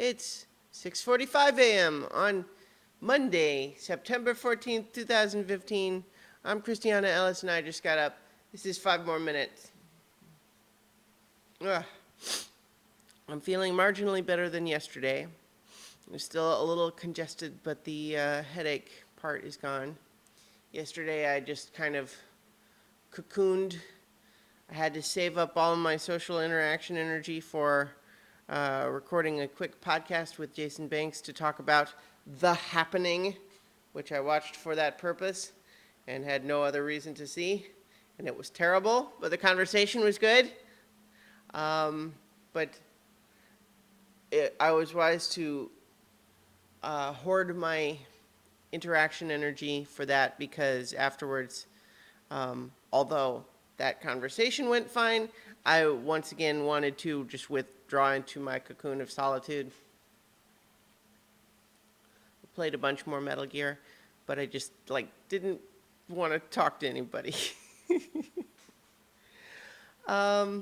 It's 6:45 a.m. on Monday, September 14th, 2015. I'm Christiana Ellis, and I just got up. This is 5 more minutes. Ugh. I'm feeling marginally better than yesterday. I'm still a little congested, but the headache part is gone. Yesterday, I just kind of cocooned. I had to save up all of my social interaction energy for recording a quick podcast with Jason Banks to talk about The Happening, which I watched for that purpose and had no other reason to see. And it was terrible, but the conversation was good. But I was wise to hoard my interaction energy for that because afterwards, although that conversation went fine, I once again wanted to just withdraw into my cocoon of solitude. I played a bunch more Metal Gear, but I just didn't want to talk to anybody. I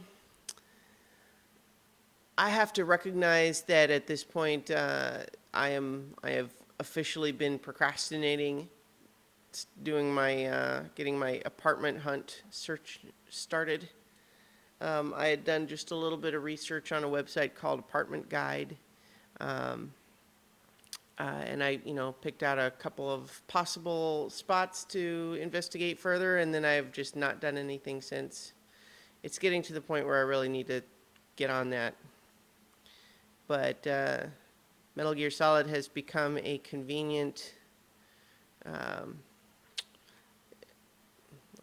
have to recognize that at this point, I have officially been procrastinating doing my getting my apartment hunt search started. I had done just a little bit of research on a website called Apartment Guide, and I picked out a couple of possible spots to investigate further, and then I've just not done anything since. It's getting to the point where I really need to get on that. But Metal Gear Solid has become a convenient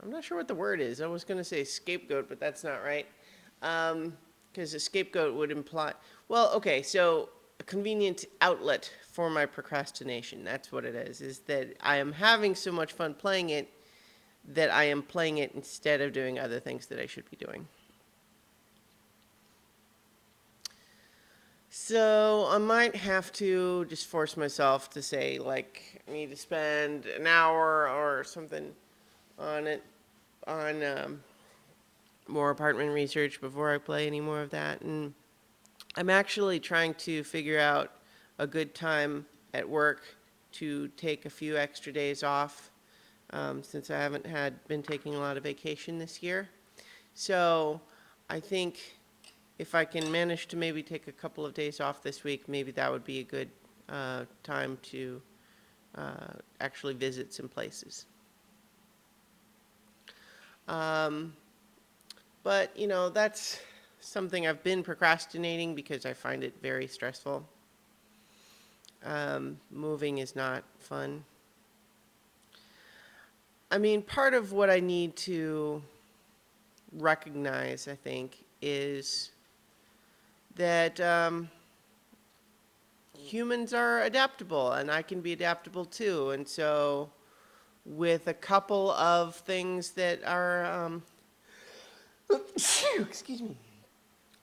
I'm not sure what the word is. I was going to say scapegoat, but that's not right. Because a scapegoat would imply, well, okay, so a convenient outlet for my procrastination. That's what it is that I am having so much fun playing it that I am playing it instead of doing other things that I should be doing. So I might have to just force myself to say, I need to spend an hour or something on it, on more apartment research before I play any more of that. And I'm actually trying to figure out a good time at work to take a few extra days off, since I haven't been taking a lot of vacation this year. So I think if I can manage to maybe take a couple of days off this week, maybe that would be a good time to actually visit some places. But, that's something I've been procrastinating because I find it very stressful. Moving is not fun. I mean, part of what I need to recognize, I think, is that humans are adaptable, and I can be adaptable too. And so with a couple of things that are, excuse me,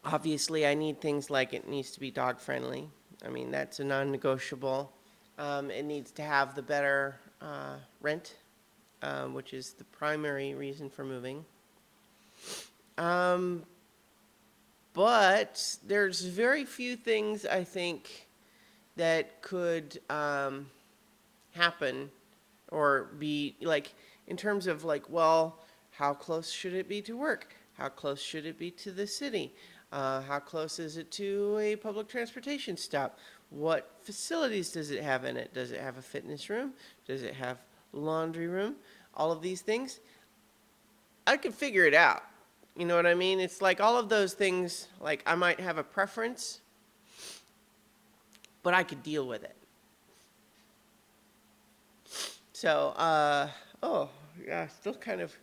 obviously I need things like it needs to be dog friendly. I mean, that's a non-negotiable. It needs to have the better rent, which is the primary reason for moving. But there's very few things I think that could happen or be in terms of well, how close should it be to work? How close should it be to the city? How close is it to a public transportation stop? What facilities does it have in it? Does it have a fitness room? Does it have laundry room? All of these things, I could figure it out. You know what I mean? It's all of those things, I might have a preference, but I could deal with it. So, still kind of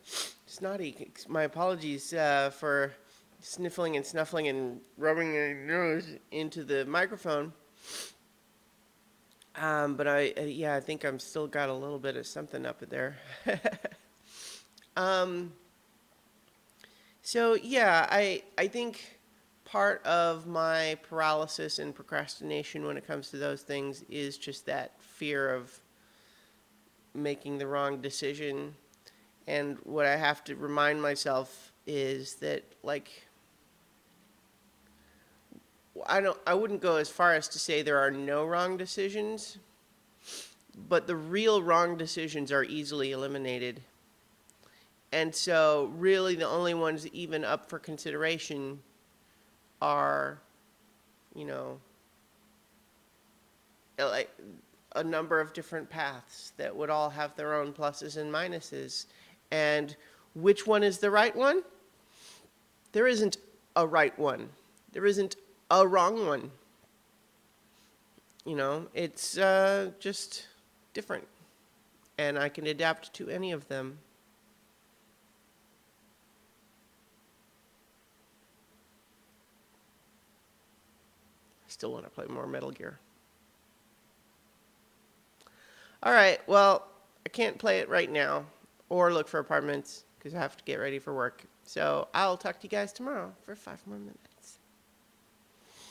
snotty. My apologies for sniffling and snuffling and rubbing your nose into the microphone. But I think I'm still got a little bit of something up there. So yeah, I think part of my paralysis and procrastination when it comes to those things is just that fear of making the wrong decision. And what I have to remind myself is that I wouldn't go as far as to say there are no wrong decisions, but the real wrong decisions are easily eliminated. And so really the only ones even up for consideration are, you know, like a number of different paths that would all have their own pluses and minuses. And which one is the right one? There isn't a right one. There isn't a wrong one. You know, it's just different. And I can adapt to any of them. I still want to play more Metal Gear. All right, well, I can't play it right now or look for apartments because I have to get ready for work. So I'll talk to you guys tomorrow for 5 more minutes.